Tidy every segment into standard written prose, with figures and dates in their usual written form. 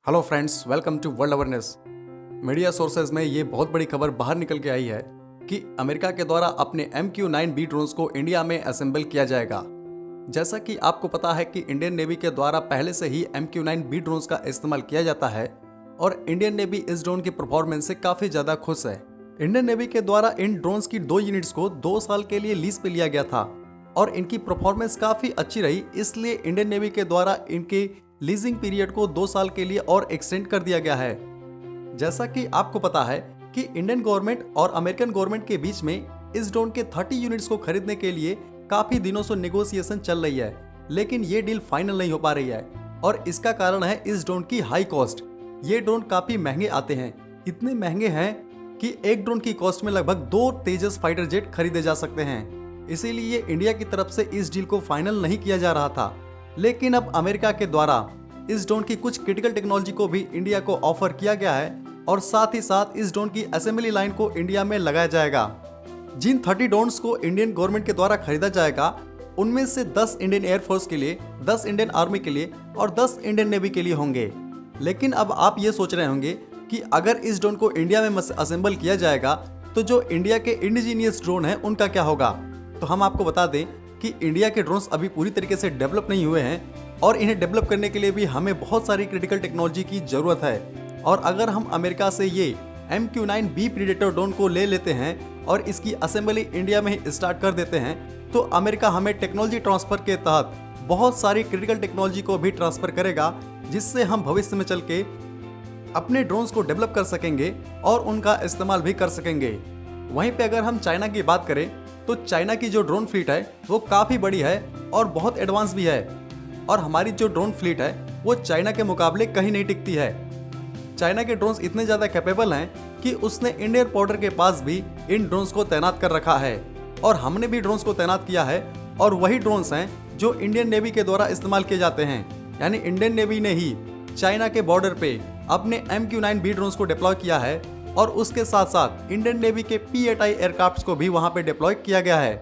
Hello friends, welcome to world awareness. Media sources में ये बहुत बड़ी खबर बाहर निकल के आई है कि अमेरिका के द्वारा अपने MQ-9B ड्रोन्स को इंडिया में असेंबल किया जाएगा। जैसा कि आपको पता है कि इंडियन नेवी के द्वारा पहले से ही MQ-9B ड्रोन्स का इस्तेमाल किया जाता है और इंडियन नेवी इस ड्रोन की परफॉर्मेंस से काफ़ी ज़्यादा खुश है। इंडियन नेवी के द्वारा इन ड्रोन्स की 2 यूनिट्स को 2 साल के लिए लीज पे लिया गया था और इनकी परफॉर्मेंस काफ़ी अच्छी रही, इसलिए इंडियन नेवी के द्वारा इनके लीजिंग पीरियड को 2 साल के लिए और एक्सटेंड कर दिया गया है। जैसा कि आपको पता है कि इंडियन गवर्नमेंट और अमेरिकन गवर्नमेंट के बीच में इस ड्रोन के 30 यूनिट्स को खरीदने के लिए काफ़ी दिनों से नेगोशिएशन चल रही है, लेकिन ये डील फाइनल नहीं हो पा रही है और इसका कारण है इस ड्रोन की हाई कॉस्ट। ये ड्रोन काफ़ी महंगे आते हैं, इतने महंगे हैं कि एक ड्रोन की कॉस्ट में लगभग 2 तेजस फाइटर जेट खरीदे जा सकते हैं। इसीलिए इंडिया की तरफ से इस डील को फाइनल नहीं किया जा रहा था, लेकिन अब अमेरिका के द्वारा इस ड्रोन की कुछ क्रिटिकल टेक्नोलॉजी को भी इंडिया को ऑफर किया गया है और साथ ही साथ इस ड्रोन की असेंबली लाइन को इंडिया में लगाया जाएगा। जिन 30 ड्रोन्स को इंडियन गवर्नमेंट के द्वारा खरीदा जाएगा, उनमें से 10 इंडियन एयरफोर्स के लिए, 10 इंडियन आर्मी के लिए और 10 इंडियन नेवी के लिए होंगे। लेकिन अब आप ये सोच रहे होंगे कि अगर इस ड्रोन को इंडिया में असेंबल किया जाएगा तो जो इंडिया के इंडिजीनियस ड्रोन है उनका क्या होगा। तो हम आपको बता दें कि इंडिया के ड्रोन्स अभी पूरी तरीके से डेवलप नहीं हुए हैं और इन्हें डेवलप करने के लिए भी हमें बहुत सारी क्रिटिकल टेक्नोलॉजी की ज़रूरत है। और अगर हम अमेरिका से ये MQ-9B प्रीडेटर ड्रोन को ले लेते हैं और इसकी असेंबली इंडिया में ही स्टार्ट कर देते हैं, तो अमेरिका हमें टेक्नोलॉजी ट्रांसफ़र के तहत बहुत सारी क्रिटिकल टेक्नोलॉजी को भी ट्रांसफ़र करेगा, जिससे हम भविष्य में चल के अपने ड्रोन्स को डेवलप कर सकेंगे और उनका इस्तेमाल भी कर सकेंगे। वहीं पे अगर हम चाइना की बात करें तो चाइना की जो ड्रोन फ्लीट है वो काफ़ी बड़ी है और बहुत एडवांस भी है, और हमारी जो ड्रोन फ्लीट है वो चाइना के मुकाबले कहीं नहीं टिकती है। चाइना के ड्रोन्स इतने ज़्यादा कैपेबल हैं कि उसने इंडियन बॉर्डर के पास भी इन ड्रोन्स को तैनात कर रखा है और हमने भी ड्रोन्स को तैनात किया है, और वही ड्रोन्स हैं जो इंडियन नेवी के द्वारा इस्तेमाल किए जाते हैं। यानी इंडियन नेवी ने ही चाइना के बॉर्डर पे अपने MQ-9B ड्रोन्स को डिप्लॉय किया है और उसके साथ साथ इंडियन नेवी के P-8I एयरक्राफ्ट्स को भी वहां पे डिप्लॉय किया गया है।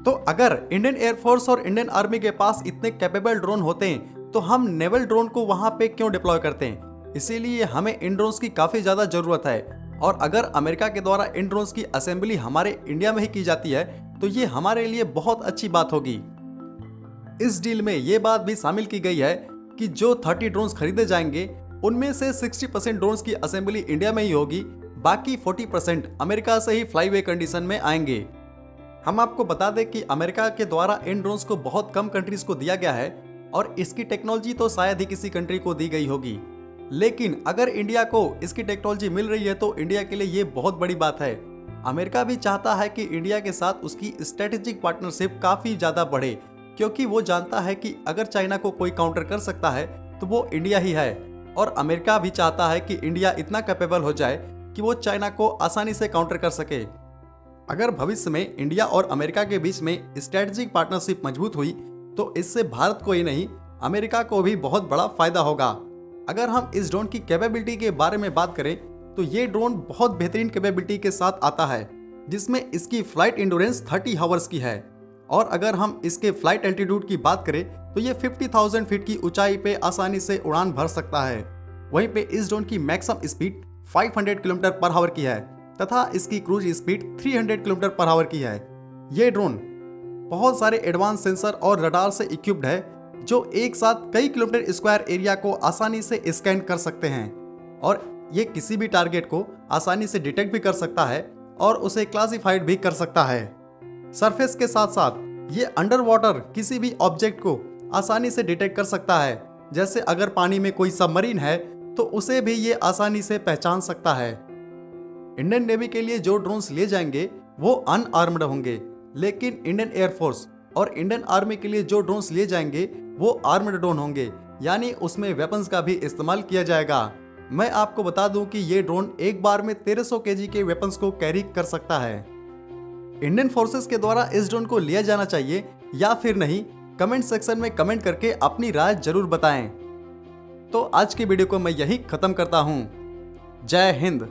तो अगर इंडियन एयरफोर्स और इंडियन आर्मी के पास इतने कैपेबल ड्रोन होते हैं तो हम नेवल ड्रोन को वहां पे क्यों डिप्लॉय करते हैं। इसीलिए हमें इन ड्रोन्स की काफ़ी ज़्यादा ज़रूरत है, और अगर अमेरिका के द्वारा इन ड्रोन्स की असेंबली हमारे इंडिया में ही की जाती है तो ये हमारे लिए बहुत अच्छी बात होगी। इस डील में ये बात भी शामिल की गई है कि जो 30 ड्रोन्स खरीदे जाएंगे उनमें से 60% ड्रोन्स की असेंबली इंडिया में ही होगी, बाकी 40% अमेरिका से ही फ्लाईवे कंडीशन में आएंगे। हम आपको बता दें कि अमेरिका के द्वारा इन ड्रोन्स को बहुत कम कंट्रीज को दिया गया है और इसकी टेक्नोलॉजी तो शायद ही किसी कंट्री को दी गई होगी, लेकिन अगर इंडिया को इसकी टेक्नोलॉजी मिल रही है तो इंडिया के लिए ये बहुत बड़ी बात है। अमेरिका भी चाहता है कि इंडिया के साथ उसकी स्ट्रेटेजिक पार्टनरशिप काफ़ी ज़्यादा बढ़े, क्योंकि वो जानता है कि अगर चाइना को कोई काउंटर कर सकता है तो वो इंडिया ही है, और अमेरिका भी चाहता है कि इंडिया इतना कैपेबल हो जाए कि वो चाइना को आसानी से काउंटर कर सके। अगर भविष्य में इंडिया और अमेरिका के बीच में स्ट्रेटेजिक पार्टनरशिप मजबूत हुई तो इससे भारत को ही नहीं, अमेरिका को भी बहुत बड़ा फायदा होगा। अगर हम इस ड्रोन की कैपेबिलिटी के बारे में बात करें तो ये ड्रोन बहुत बेहतरीन कैपेबिलिटी के साथ आता है, जिसमें इसकी फ्लाइट इंड्योरेंस 30 आवर्स की है, और अगर हम इसके फ्लाइट एल्टीट्यूड की बात करें तो ये 50,000 फीट की ऊंचाई पे आसानी से उड़ान भर सकता है। वहीं पे इस ड्रोन की maximum speed 500 kilometre per hour की है तथा इसकी cruise speed 300 kilometre per hour की है। ये ड्रोन बहुत सारे एडवांस सेंसर और रडार से इक्विप्ड है, जो एक साथ कई किलोमीटर स्क्वायर एरिया को आसानी से स्कैन कर सकते हैं, और ये किसी भी टारगेट को आसानी से डिटेक्ट भी कर सकता है और उसे क्लासिफाइड भी कर सकता है। सरफेस के साथ साथ ये अंडर वाटर किसी भी ऑब्जेक्ट को आसानी से डिटेक्ट कर सकता है, जैसे अगर पानी में कोई सबमरीन है तो उसे भी ये आसानी से पहचान सकता है। इंडियन नेवी के लिए जो ड्रोन्स लिए जाएंगे वो अनआर्म्ड होंगे, लेकिन इंडियन एयरफोर्स और इंडियन आर्मी के लिए जो ड्रोन्स लिए जाएंगे वो आर्म्ड ड्रोन होंगे, यानी उसमें वेपन्स का भी इस्तेमाल किया जाएगा। मैं आपको बता दूं कि ये ड्रोन एक बार में 1300 kg के वेपन्स को कैरी कर सकता है। इंडियन फोर्सेस के द्वारा इस ड्रोन को लिया जाना चाहिए या फिर नहीं, कमेंट सेक्शन में कमेंट करके अपनी राय जरूर बताएं। तो आज की वीडियो को मैं यही खत्म करता हूं। जय हिंद।